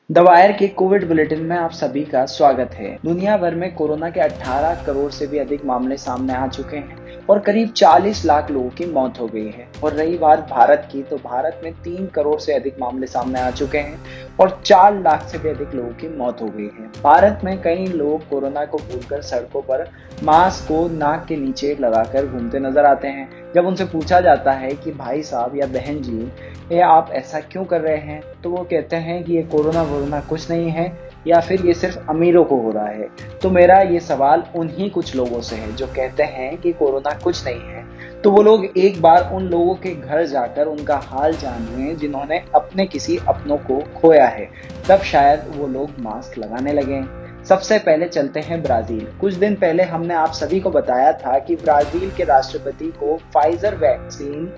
The wire के Covid bulletin में आप सभी का स्वागत है। दुनिया भर में कोरोना के 18 करोड़ से भी अधिक मामले सामने आ चुके हैं और करीब 40 लाख लोगों की मौत हो गई है। और रही बात भारत की, तो भारत में 3 करोड़ से अधिक मामले सामने आ चुके हैं और 4 लाख से भी अधिक लोगों की मौत हो गई है। भारत में कई लोग कोरोना को भूलकर सड़कों पर मास्क को नाक के नीचे लगाकर घूमते नजर आते हैं। जब उनसे पूछा जाता है कि भाई साहब या बहन जी, ये आप ऐसा क्यों कर रहे हैं, तो वो कहते हैं कि ये कोरोना वोरोना कुछ नहीं है, या फिर ये सिर्फ अमीरों को हो रहा है। तो मेरा ये सवाल उन्हीं कुछ लोगों से है जो कहते हैं कि कोरोना कुछ नहीं है। तो वो लोग एक बार उन लोगों के घर जाकर उनका हाल जानें जिन्होंने अपने किसी अपनों को खोया है, तब शायद वो लोग मास्क लगाने लगे। सबसे पहले चलते हैं ब्राजील। कुछ दिन पहले हमने आप सभी को बताया था कि ब्राजील के राष्ट्रपति को फाइजर वैक्सीन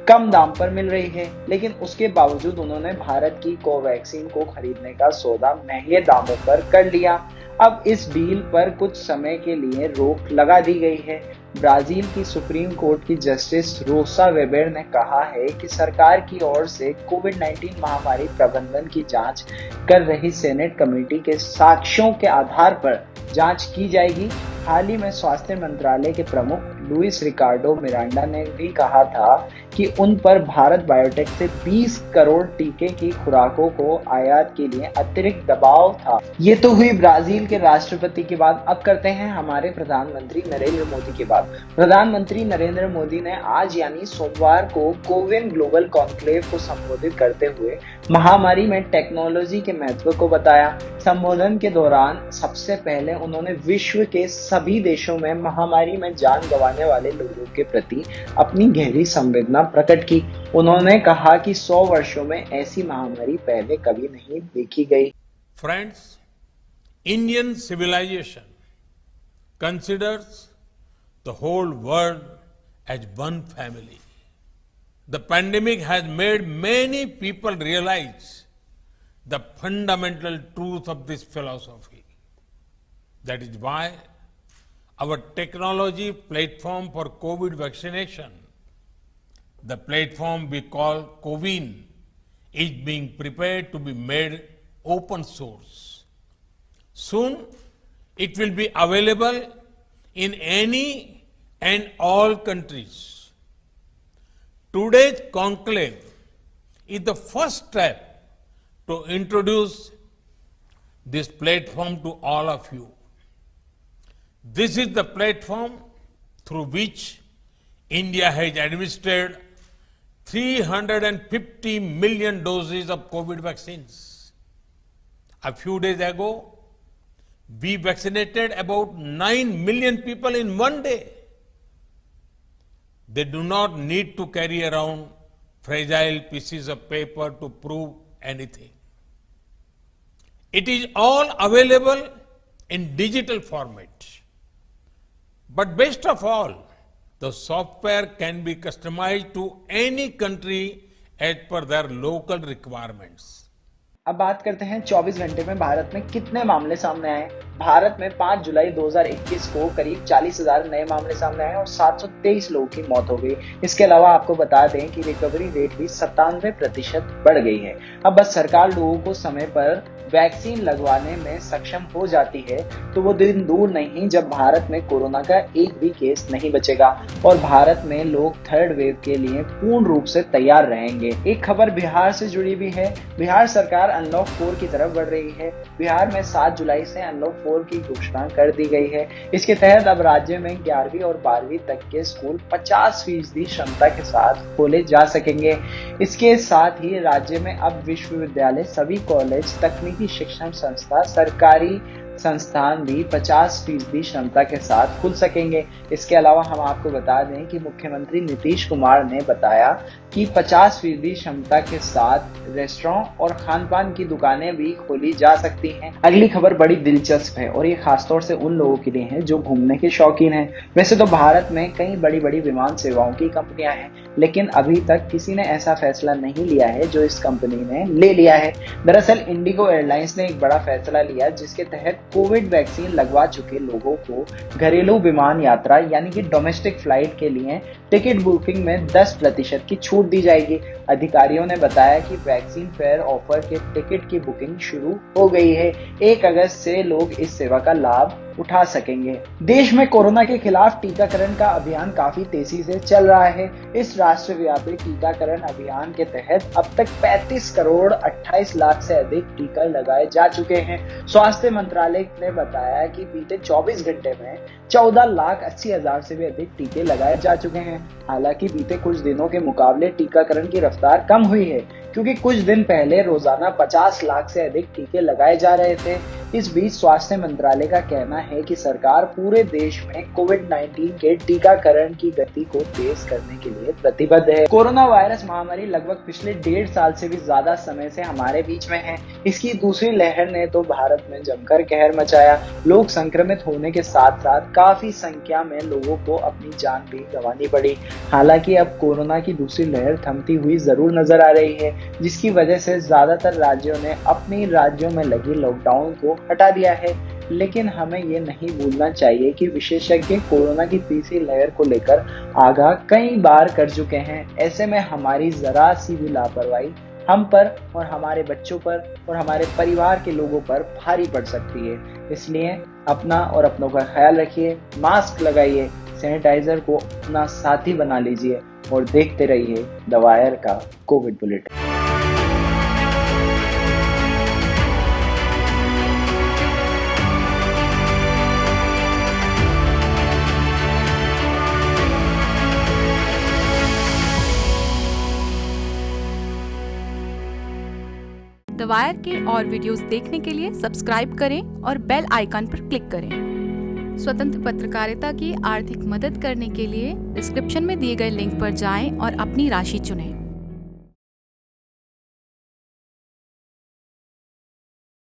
कम दाम पर मिल रही है, लेकिन उसके बावजूद उन्होंने भारत की कोवैक्सीन को खरीदने का सौदा महंगे दामों पर कर लिया। अब इस डील पर कुछ समय के लिए रोक लगा दी गई है। ब्राजील की सुप्रीम कोर्ट की जस्टिस रोसा वेबर ने कहा है कि सरकार की ओर से कोविड-19 महामारी प्रबंधन की जांच कर रही सेनेट कमेटी के साक्ष्यों के आधार पर जांच की जाएगी। हाल ही में स्वास्थ्य मंत्रालय के प्रमुख लुइस रिकार्डो मिरांडा ने भी कहा था कि उन पर भारत बायोटेक से 20 करोड़ टीके की खुराकों को आयात के लिए अतिरिक्त दबाव था। ये तो हुई ब्राजील के राष्ट्रपति की बात। अब करते हैं हमारे प्रधानमंत्री नरेंद्र मोदी की बात। प्रधानमंत्री नरेंद्र मोदी ने आज यानी सोमवार को कोविन ग्लोबल कॉन्क्लेव को संबोधित करते हुए महामारी में टेक्नोलॉजी के महत्व को बताया। संबोधन के दौरान सबसे पहले उन्होंने विश्व के सभी देशों में महामारी में जान गंवाने वाले लोगों के प्रति अपनी गहरी संवेदना प्रकट की। उन्होंने कहा कि 100 वर्षों में ऐसी महामारी पहले कभी नहीं देखी गई। Friends, Indian civilization considers the whole world as one family. The pandemic has made many people realize the fundamental truth of this philosophy. That is why our technology platform for COVID vaccination, the platform we call CoWIN, is being prepared to be made open source. Soon, it will be available in any and all countries. Today's conclave is the first step to introduce this platform to all of you. This is the platform through which India has administered 350 million doses of COVID vaccines. A few days ago, we vaccinated about 9 million people in one day. They do not need to carry around fragile pieces of paper to prove anything. It is all available in digital format. But best of all, the software can be customized to any country as per their local requirements. अब बात करते हैं 24 घंटे में भारत में कितने मामले सामने आए। भारत में 5 जुलाई 2021 को करीब 40,000 नए मामले सामने आए और 723 लोगों की मौत हो गई। इसके अलावा आपको बता दें कि रिकवरी रेट भी 97% बढ़ गई है। अब बस सरकार लोगों को समय पर वैक्सीन लगवाने में सक्षम हो जाती है तो वो दिन दूर नहीं जब भारत में कोरोना का एक भी केस नहीं बचेगा और भारत में लोग थर्ड वेव के लिए पूर्ण रूप से तैयार रहेंगे। एक खबर बिहार से जुड़ी भी है। बिहार सरकार अनलॉक 4 की तरफ बढ़ रही है। बिहार में 7 जुलाई से अनलॉक 4 की घोषणा कर दी गई है। इसके तहत अब राज्य में 11वीं और 12वीं तक के स्कूल 50% क्षमता के साथ खोले जा सकेंगे। इसके साथ ही राज्य में अब विश्वविद्यालय, सभी कॉलेज, तकनीकी शिक्षण संस्था, सरकारी संस्थान भी 50% क्षमता के साथ खुल सकेंगे। इसके अलावा हम आपको बता दें कि मुख्यमंत्री नीतीश कुमार ने बताया कि 50% क्षमता के साथ रेस्टोरेंट और खान पान की दुकानें भी खोली जा सकती हैं। अगली खबर बड़ी दिलचस्प है और ये खासतौर से उन लोगों के लिए है जो घूमने के शौकीन हैं। वैसे तो भारत में कई बड़ी बड़ी विमान सेवाओं की कंपनियां हैं, लेकिन अभी तक किसी ने ऐसा फैसला नहीं लिया है जो इस कंपनी ने ले लिया है। दरअसल इंडिगो एयरलाइंस ने एक बड़ा फैसला लिया जिसके तहत कोविड वैक्सीन लगवा चुके लोगों को घरेलू विमान यात्रा यानी कि डोमेस्टिक फ्लाइट के लिए टिकट बुकिंग में 10% की छूट दी जाएगी। अधिकारियों ने बताया कि वैक्सीन फेयर ऑफर के टिकट की बुकिंग शुरू हो गई है। 1 अगस्त से लोग इस सेवा का लाभ उठा सकेंगे। देश में कोरोना के खिलाफ टीकाकरण का अभियान काफी तेजी से चल रहा है। इस राष्ट्रव्यापी टीकाकरण अभियान के तहत अब तक 35 करोड़ 28 लाख से अधिक टीका लगाए जा चुके हैं। स्वास्थ्य मंत्रालय ने बताया कि बीते 24 घंटे में 14,80,000 से भी अधिक टीके लगाए जा चुके हैं। हालांकि बीते कुछ दिनों के मुकाबले टीकाकरण की रफ्तार कम हुई है, क्योंकि कुछ दिन पहले रोजाना 50 लाख से अधिक टीके लगाए जा रहे थे। इस बीच स्वास्थ्य मंत्रालय का कहना है कि सरकार पूरे देश में कोविड-19 के टीकाकरण की गति को तेज करने के लिए प्रतिबद्ध है। कोरोना वायरस महामारी लगभग पिछले 1.5 साल से भी ज्यादा समय से हमारे बीच में है। इसकी दूसरी लहर ने तो भारत में जमकर कहर मचाया। लोग संक्रमित होने के साथ साथ काफी संख्या में लोगों को अपनी जान भी गंवानी पड़ी। हालांकि अब कोरोना की दूसरी लहर थमती हुई जरूर नजर आ रही है, जिसकी वजह से ज्यादातर राज्यों ने अपनी राज्यों में लगी लॉकडाउन को हटा दिया है। लेकिन हमें ये नहीं भूलना चाहिए कि विशेषज्ञ कोरोना की तीसरी लहर को लेकर आगाह कई बार कर चुके हैं। ऐसे में हमारी जरा सी भी लापरवाही हम पर और हमारे बच्चों पर और हमारे परिवार के लोगों पर भारी पड़ सकती है। इसलिए अपना और अपनों का ख्याल रखिए, मास्क लगाइए, सैनिटाइजर को अपना साथी बना लीजिए और देखते रहिए द वायर का कोविड बुलेटिन। द वायर के और वीडियोस देखने के लिए सब्सक्राइब करें और बेल आइकन पर क्लिक करें। स्वतंत्र पत्रकारिता की आर्थिक मदद करने के लिए डिस्क्रिप्शन में दिए गए लिंक पर जाएं और अपनी राशि चुनें।